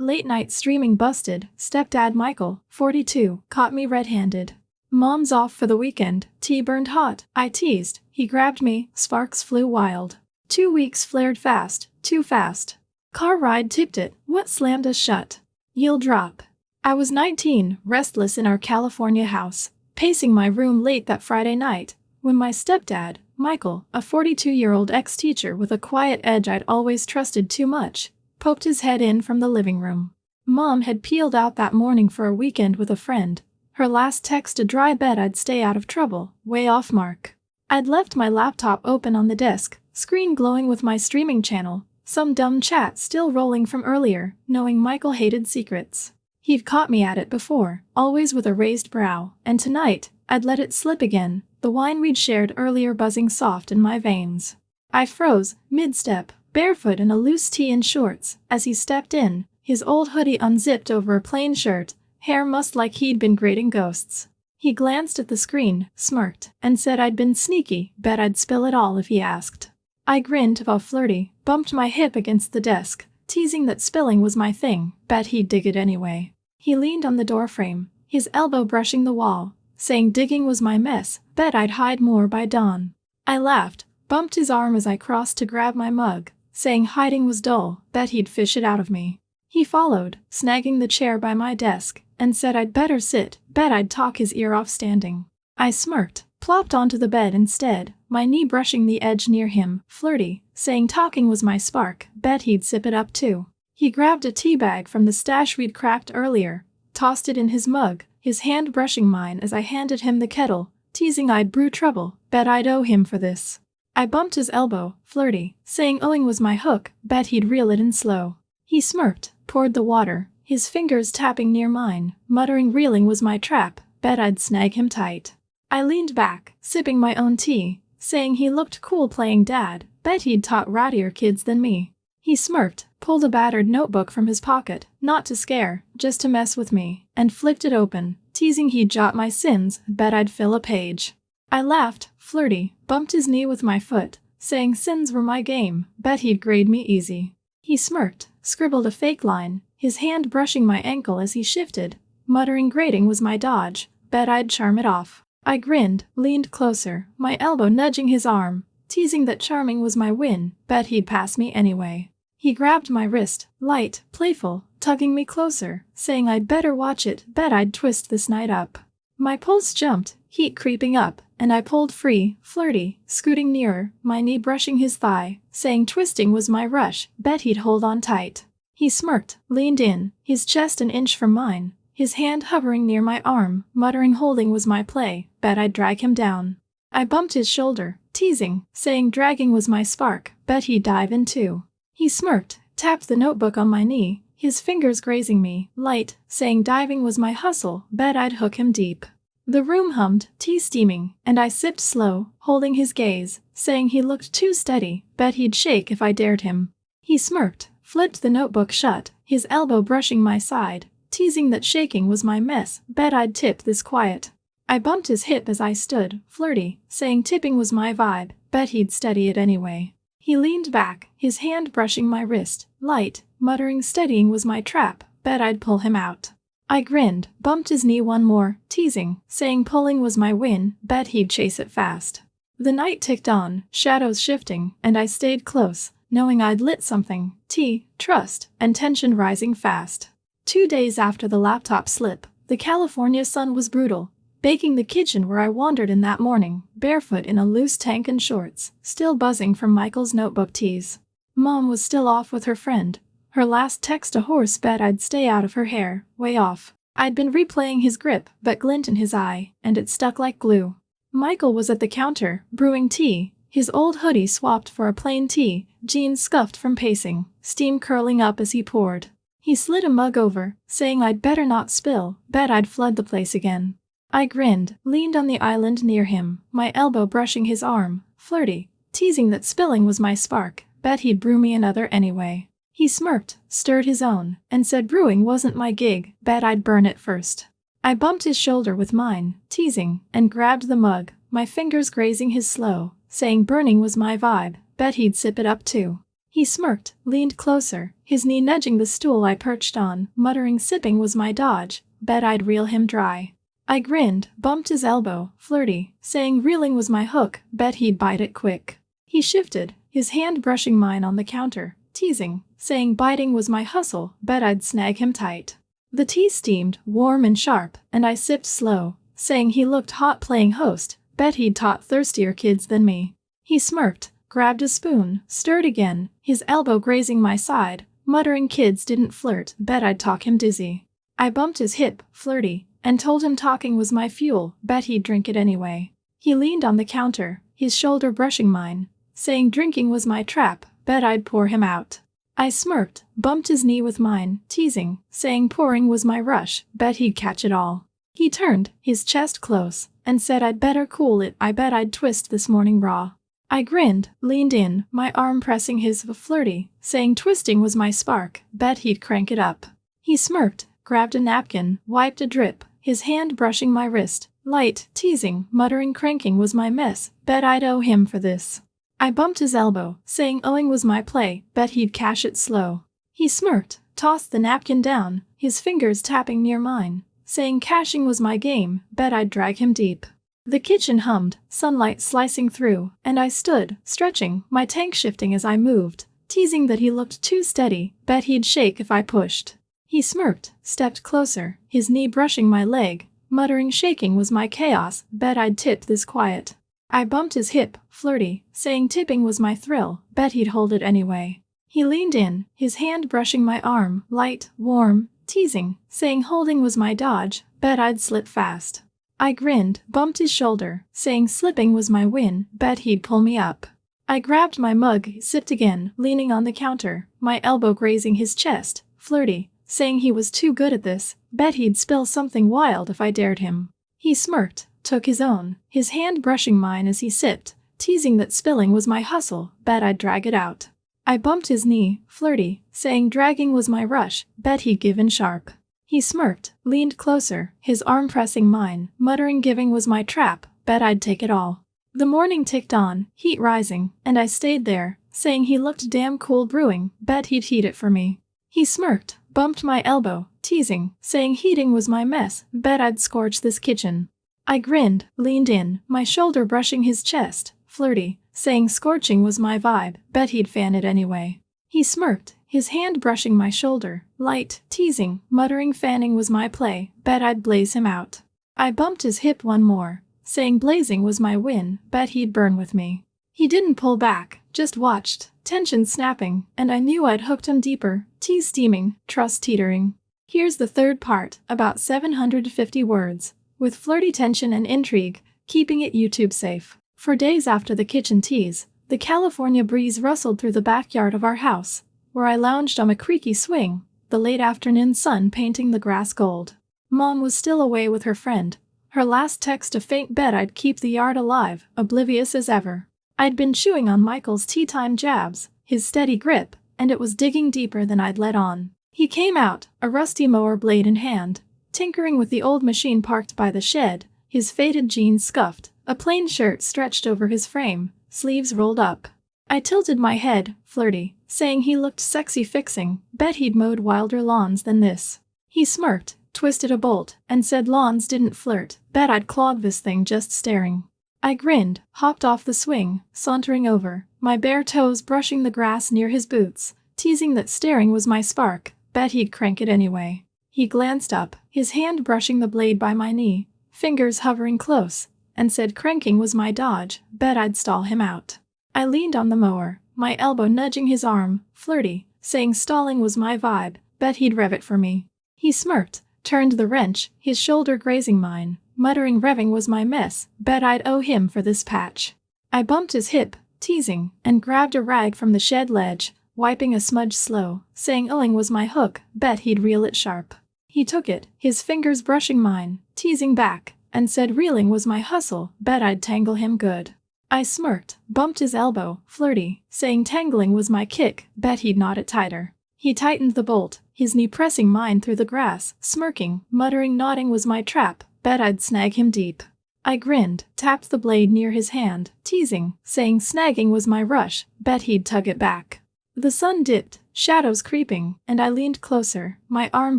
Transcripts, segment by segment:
Late night streaming busted, stepdad Michael, 42, caught me red-handed. Mom's off for the weekend, tea burned hot, I teased, he grabbed me, sparks flew wild. 2 weeks flared fast, too fast. Car ride tipped it, what slammed us shut? Yield drop. I was 19, restless in our California house, pacing my room late that Friday night, when my stepdad, Michael, a 42-year-old ex-teacher with a quiet edge I'd always trusted too much, poked his head in from the living room. Mom had peeled out that morning for a weekend with a friend. Her last text a dry bet I'd stay out of trouble, way off mark. I'd left my laptop open on the desk, screen glowing with my streaming channel, some dumb chat still rolling from earlier, knowing Michael hated secrets. He'd caught me at it before, always with a raised brow, and tonight, I'd let it slip again, the wine we'd shared earlier buzzing soft in my veins. I froze, mid-step, barefoot in a loose tee and shorts, as he stepped in, his old hoodie unzipped over a plain shirt, hair mussed like he'd been grading ghosts. He glanced at the screen, smirked, and said I'd been sneaky, bet I'd spill it all if he asked. I grinned while flirty, bumped my hip against the desk, teasing that spilling was my thing, bet he'd dig it anyway. He leaned on the doorframe, his elbow brushing the wall, saying digging was my mess, bet I'd hide more by dawn. I laughed, bumped his arm as I crossed to grab my mug, saying hiding was dull, bet he'd fish it out of me. He followed, snagging the chair by my desk, and said I'd better sit, bet I'd talk his ear off standing. I smirked, plopped onto the bed instead, my knee brushing the edge near him, flirty, saying talking was my spark, bet he'd sip it up too. He grabbed a tea bag from the stash we'd cracked earlier, tossed it in his mug, his hand brushing mine as I handed him the kettle, teasing I'd brew trouble, bet I'd owe him for this. I bumped his elbow, flirty, saying owing was my hook, bet he'd reel it in slow. He smirked, poured the water, his fingers tapping near mine, muttering reeling was my trap, bet I'd snag him tight. I leaned back, sipping my own tea, saying he looked cool playing dad, bet he'd taught rowdier kids than me. He smirked, pulled a battered notebook from his pocket, not to scare, just to mess with me, and flicked it open, teasing he'd jot my sins, bet I'd fill a page. I laughed, flirty, bumped his knee with my foot, saying sins were my game, bet he'd grade me easy. He smirked, scribbled a fake line, his hand brushing my ankle as he shifted, muttering grading was my dodge, bet I'd charm it off. I grinned, leaned closer, my elbow nudging his arm, teasing that charming was my win, bet he'd pass me anyway. He grabbed my wrist, light, playful, tugging me closer, saying I'd better watch it, bet I'd twist this night up. My pulse jumped, heat creeping up, and I pulled free, flirty, scooting nearer, my knee brushing his thigh, saying twisting was my rush, bet he'd hold on tight. He smirked, leaned in, his chest an inch from mine, his hand hovering near my arm, muttering holding was my play, bet I'd drag him down. I bumped his shoulder, teasing, saying dragging was my spark, bet he'd dive in too. He smirked, tapped the notebook on my knee, his fingers grazing me, light, saying diving was my hustle, bet I'd hook him deep. The room hummed, tea steaming, and I sipped slow, holding his gaze, saying he looked too steady, bet he'd shake if I dared him. He smirked, flipped the notebook shut, his elbow brushing my side, teasing that shaking was my mess, bet I'd tip this quiet. I bumped his hip as I stood, flirty, saying tipping was my vibe, bet he'd steady it anyway. He leaned back, his hand brushing my wrist, light, muttering steadying was my trap, bet I'd pull him out. I grinned, bumped his knee one more, teasing, saying pulling was my win, bet he'd chase it fast. The night ticked on, shadows shifting, and I stayed close, knowing I'd lit something, tea, trust, and tension rising fast. 2 days after the laptop slip, the California sun was brutal, baking the kitchen where I wandered in that morning, barefoot in a loose tank and shorts, still buzzing from Michael's notebook tease. Mom was still off with her friend. Her last text a horse bet I'd stay out of her hair, way off. I'd been replaying his grip, but glint in his eye, and it stuck like glue. Michael was at the counter, brewing tea, his old hoodie swapped for a plain tee, jeans scuffed from pacing, steam curling up as he poured. He slid a mug over, saying I'd better not spill, bet I'd flood the place again. I grinned, leaned on the island near him, my elbow brushing his arm, flirty, teasing that spilling was my spark, bet he'd brew me another anyway. He smirked, stirred his own, and said brewing wasn't my gig, bet I'd burn it first. I bumped his shoulder with mine, teasing, and grabbed the mug, my fingers grazing his slow, saying burning was my vibe, bet he'd sip it up too. He smirked, leaned closer, his knee nudging the stool I perched on, muttering sipping was my dodge, bet I'd reel him dry. I grinned, bumped his elbow, flirty, saying reeling was my hook, bet he'd bite it quick. He shifted, his hand brushing mine on the counter, teasing, saying biting was my hustle, bet I'd snag him tight. The tea steamed, warm and sharp, and I sipped slow, saying he looked hot playing host, bet he'd taught thirstier kids than me. He smirked, grabbed a spoon, stirred again, his elbow grazing my side, muttering kids didn't flirt, bet I'd talk him dizzy. I bumped his hip, flirty, and told him talking was my fuel, bet he'd drink it anyway. He leaned on the counter, his shoulder brushing mine, saying drinking was my trap, bet I'd pour him out. I smirked, bumped his knee with mine, teasing, saying pouring was my rush, bet he'd catch it all. He turned, his chest close, and said I'd better cool it, I bet I'd twist this morning raw. I grinned, leaned in, my arm pressing his flirty, saying twisting was my spark, bet he'd crank it up. He smirked, grabbed a napkin, wiped a drip, his hand brushing my wrist, light, teasing, muttering cranking was my mess, bet I'd owe him for this. I bumped his elbow, saying owing was my play, bet he'd cash it slow. He smirked, tossed the napkin down, his fingers tapping near mine, saying cashing was my game, bet I'd drag him deep. The kitchen hummed, sunlight slicing through, and I stood, stretching, my tank shifting as I moved, teasing that he looked too steady, bet he'd shake if I pushed. He smirked, stepped closer, his knee brushing my leg, muttering shaking was my chaos, bet I'd tip this quiet. I bumped his hip, flirty, saying tipping was my thrill, bet he'd hold it anyway. He leaned in, his hand brushing my arm, light, warm, teasing, saying holding was my dodge, bet I'd slip fast. I grinned, bumped his shoulder, saying slipping was my win, bet he'd pull me up. I grabbed my mug, sipped again, leaning on the counter, my elbow grazing his chest, flirty, saying he was too good at this, bet he'd spill something wild if I dared him. He smirked, took his own, his hand brushing mine as he sipped, teasing that spilling was my hustle, bet I'd drag it out. I bumped his knee, flirty, saying dragging was my rush, bet he'd give in sharp. He smirked, leaned closer, his arm pressing mine, muttering giving was my trap, bet I'd take it all. The morning ticked on, heat rising, and I stayed there, saying he looked damn cool brewing, bet he'd heat it for me. He smirked, bumped my elbow, teasing, saying heating was my mess, bet I'd scorch this kitchen. I grinned, leaned in, my shoulder brushing his chest, flirty, saying scorching was my vibe, bet he'd fan it anyway. He smirked, his hand brushing my shoulder, light, teasing, muttering fanning was my play, bet I'd blaze him out. I bumped his hip one more, saying blazing was my win, bet he'd burn with me. He didn't pull back, just watched, tension snapping, and I knew I'd hooked him deeper, tease steaming, trust teetering. Here's the third part, about 750 words, with flirty tension and intrigue, keeping it YouTube safe. For days after the kitchen tease, the California breeze rustled through the backyard of our house, where I lounged on a creaky swing, the late afternoon sun painting the grass gold. Mom was still away with her friend, her last text a faint bet I'd keep the yard alive, oblivious as ever. I'd been chewing on Michael's tea time jabs, his steady grip, and it was digging deeper than I'd let on. He came out, a rusty mower blade in hand, tinkering with the old machine parked by the shed, his faded jeans scuffed, a plain shirt stretched over his frame, sleeves rolled up. I tilted my head, flirty, saying he looked sexy fixing, bet he'd mowed wilder lawns than this. He smirked, twisted a bolt, and said lawns didn't flirt, bet I'd clog this thing just staring. I grinned, hopped off the swing, sauntering over, my bare toes brushing the grass near his boots, teasing that staring was my spark, bet he'd crank it anyway. He glanced up, his hand brushing the blade by my knee, fingers hovering close, and said cranking was my dodge, bet I'd stall him out. I leaned on the mower, my elbow nudging his arm, flirty, saying stalling was my vibe, bet he'd rev it for me. He smirked, turned the wrench, his shoulder grazing mine, muttering revving was my mess, bet I'd owe him for this patch. I bumped his hip, teasing, and grabbed a rag from the shed ledge, wiping a smudge slow, saying owing was my hook, bet he'd reel it sharp. He took it, his fingers brushing mine, teasing back, and said reeling was my hustle, bet I'd tangle him good. I smirked, bumped his elbow, flirty, saying tangling was my kick, bet he'd knot it tighter. He tightened the bolt, his knee pressing mine through the grass, smirking, muttering knotting was my trap, bet I'd snag him deep. I grinned, tapped the blade near his hand, teasing, saying snagging was my rush, bet he'd tug it back. The sun dipped, shadows creeping, and I leaned closer, my arm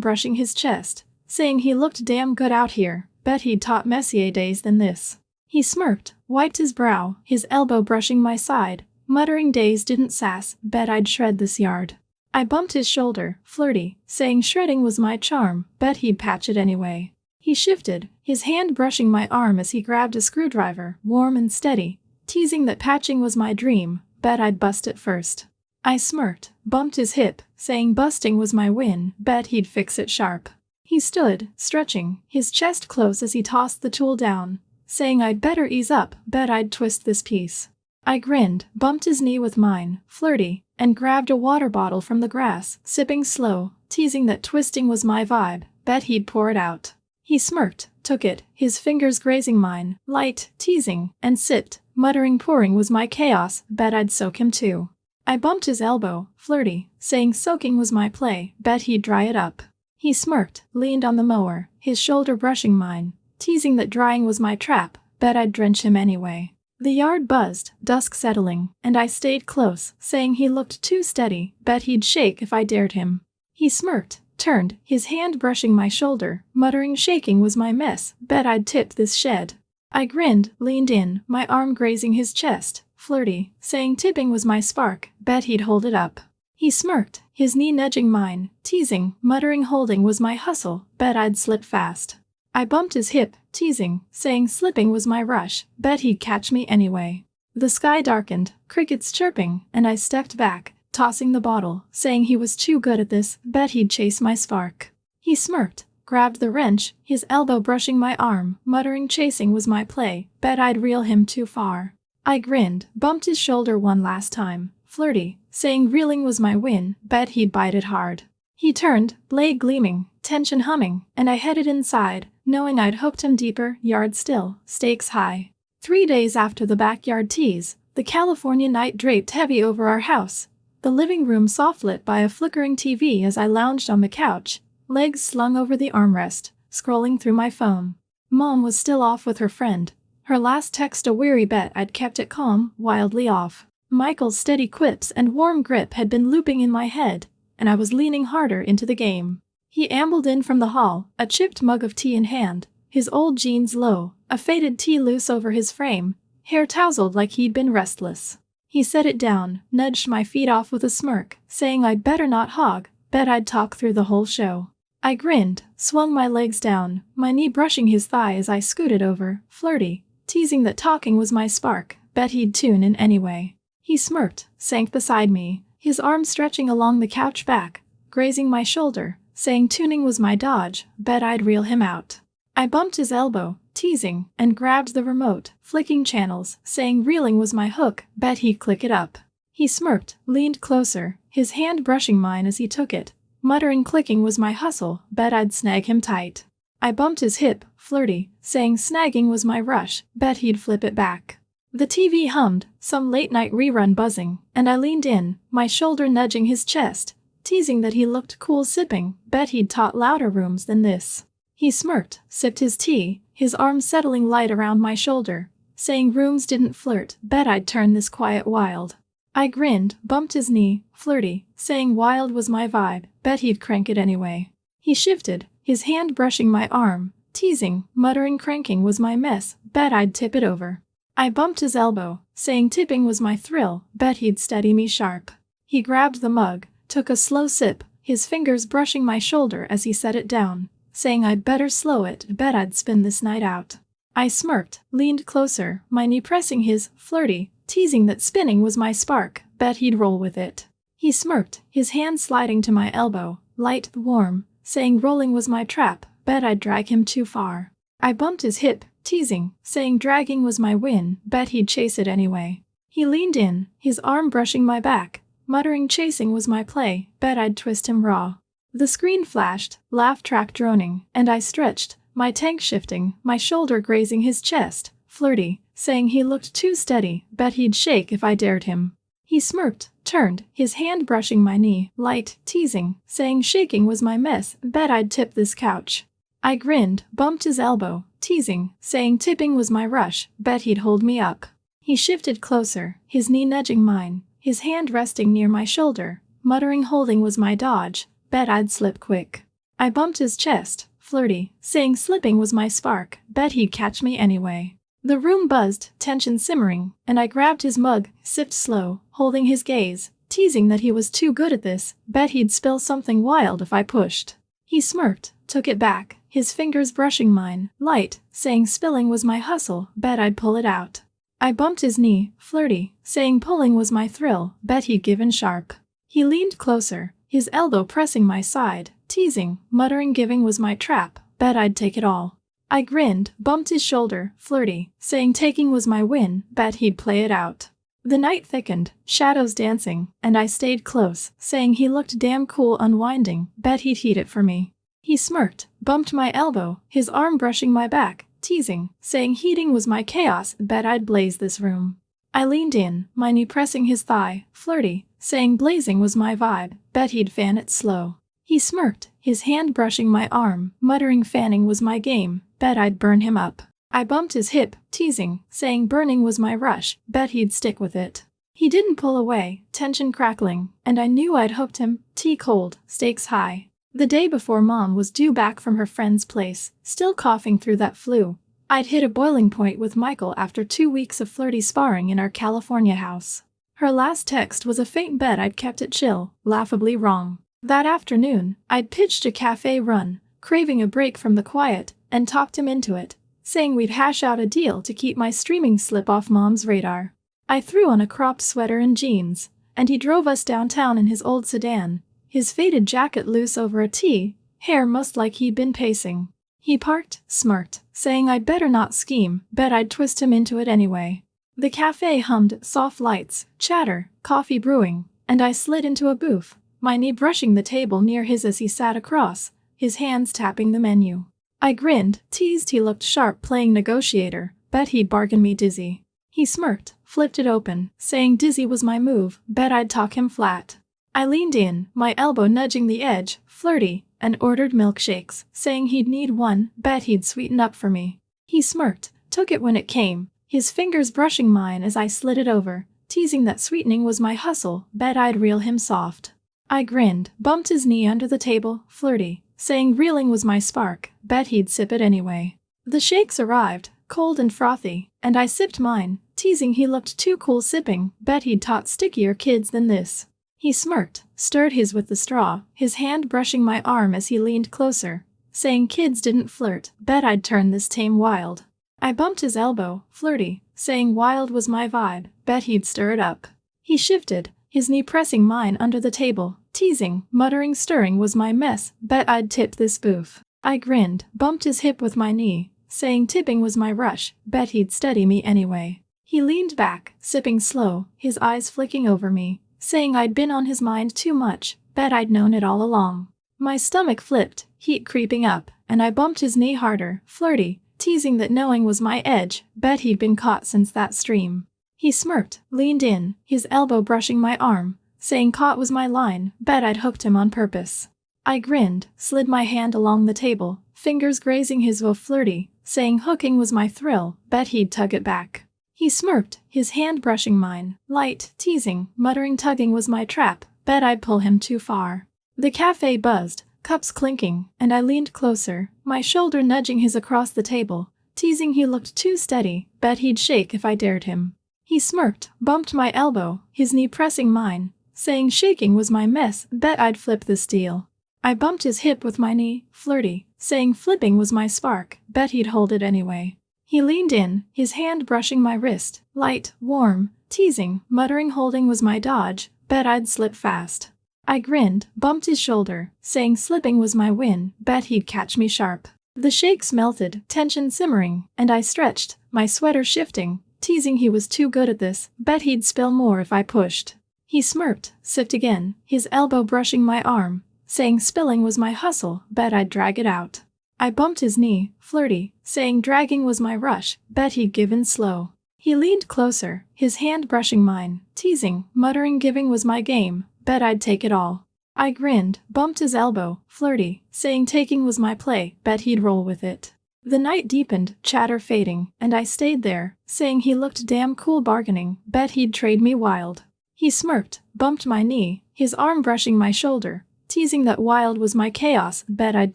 brushing his chest, saying he looked damn good out here, bet he'd taught Messier days than this. He smirked, wiped his brow, his elbow brushing my side, muttering days didn't sass, bet I'd shred this yard. I bumped his shoulder, flirty, saying shredding was my charm, bet he'd patch it anyway. He shifted, his hand brushing my arm as he grabbed a screwdriver, warm and steady, teasing that patching was my dream, bet I'd bust it first. I smirked, bumped his hip, saying busting was my win, bet he'd fix it sharp. He stood, stretching, his chest close as he tossed the tool down, saying I'd better ease up, bet I'd twist this piece. I grinned, bumped his knee with mine, flirty, and grabbed a water bottle from the grass, sipping slow, teasing that twisting was my vibe, bet he'd pour it out. He smirked, took it, his fingers grazing mine, light, teasing, and sipped, muttering pouring was my chaos, bet I'd soak him too. I bumped his elbow, flirty, saying soaking was my play, bet he'd dry it up. He smirked, leaned on the mower, his shoulder brushing mine, teasing that drying was my trap, bet I'd drench him anyway. The yard buzzed, dusk settling, and I stayed close, saying he looked too steady, bet he'd shake if I dared him. He smirked, turned, his hand brushing my shoulder, muttering shaking was my mess, bet I'd tip this shed. I grinned, leaned in, my arm grazing his chest, flirty, saying tipping was my spark, bet he'd hold it up. He smirked, his knee nudging mine, teasing, muttering holding was my hustle, bet I'd slip fast. I bumped his hip, teasing, saying slipping was my rush, bet he'd catch me anyway. The sky darkened, crickets chirping, and I stepped back, tossing the bottle, saying he was too good at this, bet he'd chase my spark. He smirked, grabbed the wrench, his elbow brushing my arm, muttering chasing was my play, bet I'd reel him too far. I grinned, bumped his shoulder one last time, flirty, saying reeling was my win, bet he'd bite it hard. He turned, blade gleaming, tension humming, and I headed inside, knowing I'd hooked him deeper, yard still, stakes high. 3 days after the backyard tease, the California night draped heavy over our house, the living room soft-lit by a flickering TV as I lounged on the couch, legs slung over the armrest, scrolling through my phone. Mom was still off with her friend. Her last text a weary bet I'd kept it calm, wildly off. Michael's steady quips and warm grip had been looping in my head, and I was leaning harder into the game. He ambled in from the hall, a chipped mug of tea in hand, his old jeans low, a faded tee loose over his frame, hair tousled like he'd been restless. He set it down, nudged my feet off with a smirk, saying I'd better not hog, bet I'd talk through the whole show. I grinned, swung my legs down, my knee brushing his thigh as I scooted over, flirty, teasing that talking was my spark, bet he'd tune in anyway. He smirked, sank beside me, his arm stretching along the couch back, grazing my shoulder, saying tuning was my dodge, bet I'd reel him out. I bumped his elbow, teasing, and grabbed the remote, flicking channels, saying reeling was my hook, bet he'd click it up. He smirked, leaned closer, his hand brushing mine as he took it, muttering clicking was my hustle, bet I'd snag him tight. I bumped his hip, flirty, saying snagging was my rush, bet he'd flip it back. The TV hummed, some late-night rerun buzzing, and I leaned in, my shoulder nudging his chest, teasing that he looked cool sipping, bet he'd taught louder rooms than this. He smirked, sipped his tea, his arm settling light around my shoulder, saying rooms didn't flirt, bet I'd turn this quiet wild. I grinned, bumped his knee, flirty, saying wild was my vibe, bet he'd crank it anyway. He shifted, his hand brushing my arm, teasing, muttering cranking was my mess, bet I'd tip it over. I bumped his elbow, saying tipping was my thrill, bet he'd steady me sharp. He grabbed the mug, took a slow sip, his fingers brushing my shoulder as he set it down, saying I'd better slow it, bet I'd spin this night out. I smirked, leaned closer, my knee pressing his, flirty, teasing that spinning was my spark, bet he'd roll with it. He smirked, his hand sliding to my elbow, light, warm, saying rolling was my trap, bet I'd drag him too far. I bumped his hip, teasing, saying dragging was my win, bet he'd chase it anyway. He leaned in, his arm brushing my back, muttering chasing was my play, bet I'd twist him raw. The screen flashed, laugh track droning, and I stretched, my tank shifting, my shoulder grazing his chest, flirty, saying he looked too steady, bet he'd shake if I dared him. He smirked, turned, his hand brushing my knee, light, teasing, saying shaking was my mess, bet I'd tip this couch. I grinned, bumped his elbow, teasing, saying tipping was my rush, bet he'd hold me up. He shifted closer, his knee nudging mine, his hand resting near my shoulder, muttering holding was my dodge, bet I'd slip quick. I bumped his chest, flirty, saying slipping was my spark, bet he'd catch me anyway. The room buzzed, tension simmering, and I grabbed his mug, sipped slow, holding his gaze, teasing that he was too good at this, bet he'd spill something wild if I pushed. He smirked, took it back, his fingers brushing mine, light, saying spilling was my hustle, bet I'd pull it out. I bumped his knee, flirty, saying pulling was my thrill, bet he'd give in sharp. He leaned closer, his elbow pressing my side, teasing, muttering giving was my trap, bet I'd take it all. I grinned, bumped his shoulder, flirty, saying taking was my win, bet he'd play it out. The night thickened, shadows dancing, and I stayed close, saying he looked damn cool unwinding, bet he'd heat it for me. He smirked, bumped my elbow, his arm brushing my back, teasing, saying heating was my chaos, bet I'd blaze this room. I leaned in, my knee pressing his thigh, flirty, saying blazing was my vibe, bet he'd fan it slow. He smirked, his hand brushing my arm, muttering fanning was my game, bet I'd burn him up. I bumped his hip, teasing, saying burning was my rush, bet he'd stick with it. He didn't pull away, tension crackling, and I knew I'd hooked him, tea cold, stakes high. The day before Mom was due back from her friend's place, still coughing through that flu. I'd hit a boiling point with Michael after 2 weeks of flirty sparring in our California house. Her last text was a faint bet I'd kept it chill, laughably wrong. That afternoon, I'd pitched a cafe run, craving a break from the quiet, and talked him into it, saying we'd hash out a deal to keep my streaming slip off Mom's radar. I threw on a cropped sweater and jeans, and he drove us downtown in his old sedan, his faded jacket loose over a tee, hair mussed like he'd been pacing. He parked, smirked, saying I'd better not scheme, bet I'd twist him into it anyway. The cafe hummed, soft lights, chatter, coffee brewing, and I slid into a booth, my knee brushing the table near his as he sat across, his hands tapping the menu. I grinned, teased he looked sharp playing negotiator, bet he'd bargain me dizzy. He smirked, flipped it open, saying dizzy was my move, bet I'd talk him flat. I leaned in, my elbow nudging the edge, flirty, and ordered milkshakes, saying he'd need one, bet he'd sweeten up for me. He smirked, took it when it came, his fingers brushing mine as I slid it over, teasing that sweetening was my hustle, bet I'd reel him soft. I grinned, bumped his knee under the table, flirty, saying reeling was my spark, bet he'd sip it anyway. The shakes arrived, cold and frothy, and I sipped mine, teasing he looked too cool sipping, bet he'd taught stickier kids than this. He smirked, stirred his with the straw, his hand brushing my arm as he leaned closer, saying kids didn't flirt, bet I'd turn this tame wild. I bumped his elbow, flirty, saying wild was my vibe, bet he'd stir it up. He shifted, his knee pressing mine under the table, teasing, muttering stirring was my mess, bet I'd tip this booth. I grinned, bumped his hip with my knee, saying tipping was my rush, bet he'd steady me anyway. He leaned back, sipping slow, his eyes flicking over me, saying I'd been on his mind too much, bet I'd known it all along. My stomach flipped, heat creeping up, and I bumped his knee harder, flirty, teasing that knowing was my edge, bet he'd been caught since that stream. He smirked, leaned in, his elbow brushing my arm, saying caught was my line, bet I'd hooked him on purpose. I grinned, slid my hand along the table, fingers grazing his flirty, saying hooking was my thrill, bet he'd tug it back. He smirked, his hand brushing mine, light, teasing, muttering tugging was my trap, bet I'd pull him too far. The cafe buzzed, cups clinking, and I leaned closer, my shoulder nudging his across the table, teasing he looked too steady, bet he'd shake if I dared him. He smirked, bumped my elbow, his knee pressing mine, saying shaking was my mess, bet I'd flip this deal. I bumped his hip with my knee, flirty, saying flipping was my spark, bet he'd hold it anyway. He leaned in, his hand brushing my wrist, light, warm, teasing, muttering holding was my dodge, bet I'd slip fast. I grinned, bumped his shoulder, saying slipping was my win, bet he'd catch me sharp. The shakes melted, tension simmering, and I stretched, my sweater shifting, teasing he was too good at this, bet he'd spill more if I pushed. He smirked, sipped again, his elbow brushing my arm, saying spilling was my hustle, bet I'd drag it out. I bumped his knee, flirty, saying dragging was my rush, bet he'd give in slow. He leaned closer, his hand brushing mine, teasing, muttering giving was my game, bet I'd take it all. I grinned, bumped his elbow, flirty, saying taking was my play, bet he'd roll with it. The night deepened, chatter fading, and I stayed there, saying he looked damn cool bargaining, bet he'd trade me wild. He smirked, bumped my knee, his arm brushing my shoulder, teasing that wild was my chaos, bet I'd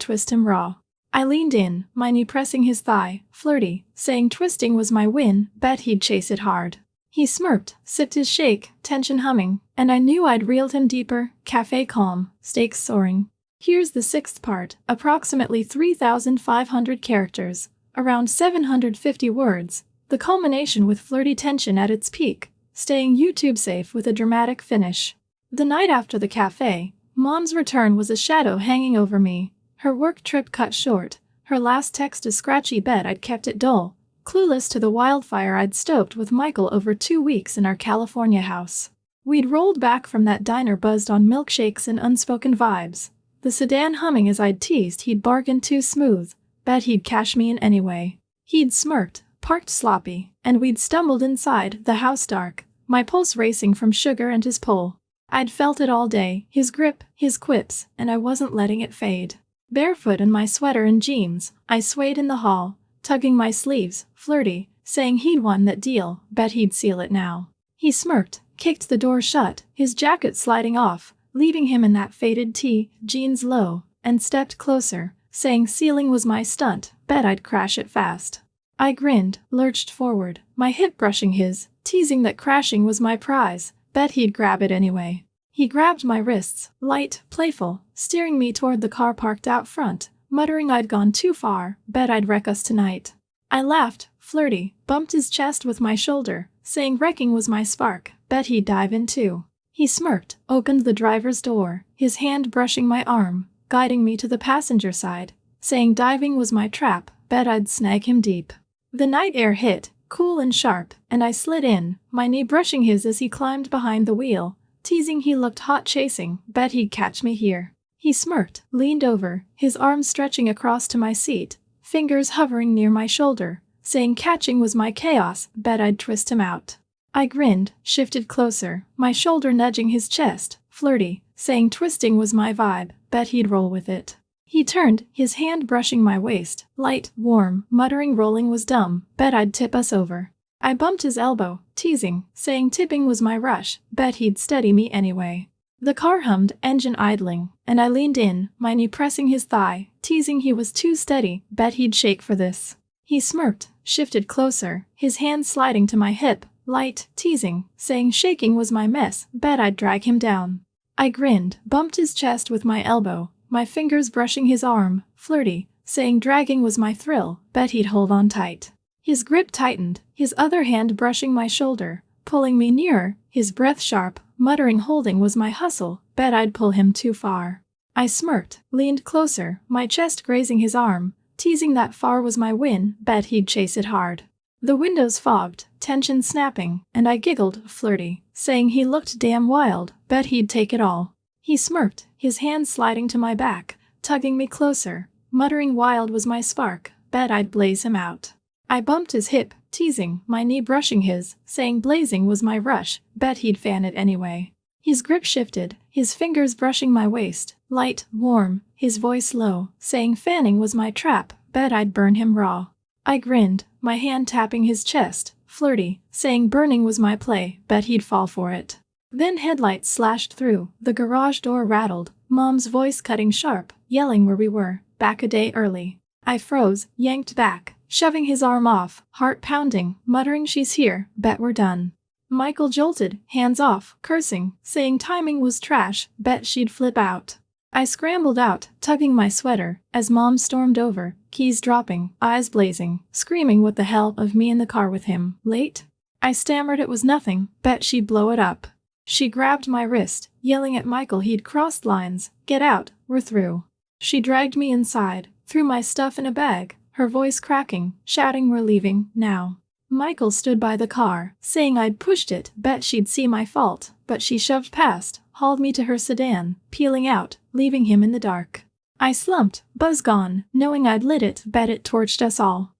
twist him raw. I leaned in, my knee pressing his thigh, flirty, saying twisting was my win, bet he'd chase it hard. He smirked, sipped his shake, tension humming, and I knew I'd reeled him deeper, cafe calm, stakes soaring. Here's the sixth part, approximately 3,500 characters, around 750 words, the culmination with flirty tension at its peak, staying YouTube safe with a dramatic finish. The night after the cafe, Mom's return was a shadow hanging over me, her work trip cut short, her last text a scratchy bet I'd kept it dull, clueless to the wildfire I'd stoked with Michael over 2 weeks in our California house. We'd rolled back from that diner buzzed on milkshakes and unspoken vibes, the sedan humming as I'd teased he'd bargained too smooth, bet he'd cash me in anyway. He'd smirked, parked sloppy, and we'd stumbled inside, the house dark, my pulse racing from sugar and his pull. I'd felt it all day, his grip, his quips, and I wasn't letting it fade. Barefoot in my sweater and jeans, I swayed in the hall, tugging my sleeves, flirty, saying he'd won that deal, bet he'd seal it now. He smirked, kicked the door shut, his jacket sliding off, leaving him in that faded tee, jeans low, and stepped closer, saying sealing was my stunt, bet I'd crash it fast. I grinned, lurched forward, my hip brushing his, teasing that crashing was my prize, bet he'd grab it anyway. He grabbed my wrists, light, playful, steering me toward the car parked out front, muttering I'd gone too far, bet I'd wreck us tonight. I laughed, flirty, bumped his chest with my shoulder, saying wrecking was my spark, bet he'd dive in too. He smirked, opened the driver's door, his hand brushing my arm, guiding me to the passenger side, saying diving was my trap, bet I'd snag him deep. The night air hit, cool and sharp, and I slid in, my knee brushing his as he climbed behind the wheel, teasing he looked hot chasing, bet he'd catch me here. He smirked, leaned over, his arms stretching across to my seat, fingers hovering near my shoulder, saying catching was my chaos, bet I'd twist him out. I grinned, shifted closer, my shoulder nudging his chest, flirty, saying twisting was my vibe, bet he'd roll with it. He turned, his hand brushing my waist, light, warm, muttering rolling was dumb, bet I'd tip us over. I bumped his elbow, teasing, saying tipping was my rush, bet he'd steady me anyway. The car hummed, engine idling, and I leaned in, my knee pressing his thigh, teasing he was too steady, bet he'd shake for this. He smirked, shifted closer, his hand sliding to my hip, light, teasing, saying shaking was my mess, bet I'd drag him down. I grinned, bumped his chest with my elbow, my fingers brushing his arm, flirty, saying dragging was my thrill, bet he'd hold on tight. His grip tightened, his other hand brushing my shoulder, pulling me nearer, his breath sharp, muttering holding was my hustle, bet I'd pull him too far. I smirked, leaned closer, my chest grazing his arm, teasing that far was my win, bet he'd chase it hard. The windows fogged, tension snapping, and I giggled, flirty, saying he looked damn wild, bet he'd take it all. He smirked, his hand sliding to my back, tugging me closer, muttering wild was my spark, bet I'd blaze him out. I bumped his hip, teasing, my knee brushing his, saying blazing was my rush, bet he'd fan it anyway. His grip shifted, his fingers brushing my waist, light, warm, his voice low, saying fanning was my trap, bet I'd burn him raw. I grinned, my hand tapping his chest, flirty, saying burning was my play, bet he'd fall for it. Then headlights slashed through, the garage door rattled, Mom's voice cutting sharp, yelling where we were, back a day early. I froze, yanked back, shoving his arm off, heart pounding, muttering she's here, bet we're done. Michael jolted, hands off, cursing, saying timing was trash, bet she'd flip out. I scrambled out, tugging my sweater, as Mom stormed over, keys dropping, eyes blazing, screaming what the hell of me in the car with him, late? I stammered it was nothing, bet she'd blow it up. She grabbed my wrist, yelling at Michael he'd crossed lines, get out, we're through. She dragged me inside, threw my stuff in a bag, her voice cracking, shouting we're leaving, now. Michael stood by the car, saying I'd pushed it, bet she'd see my fault, but she shoved past, hauled me to her sedan, peeling out, leaving him in the dark. I slumped, buzz gone, knowing I'd lit it, bet it torched us all.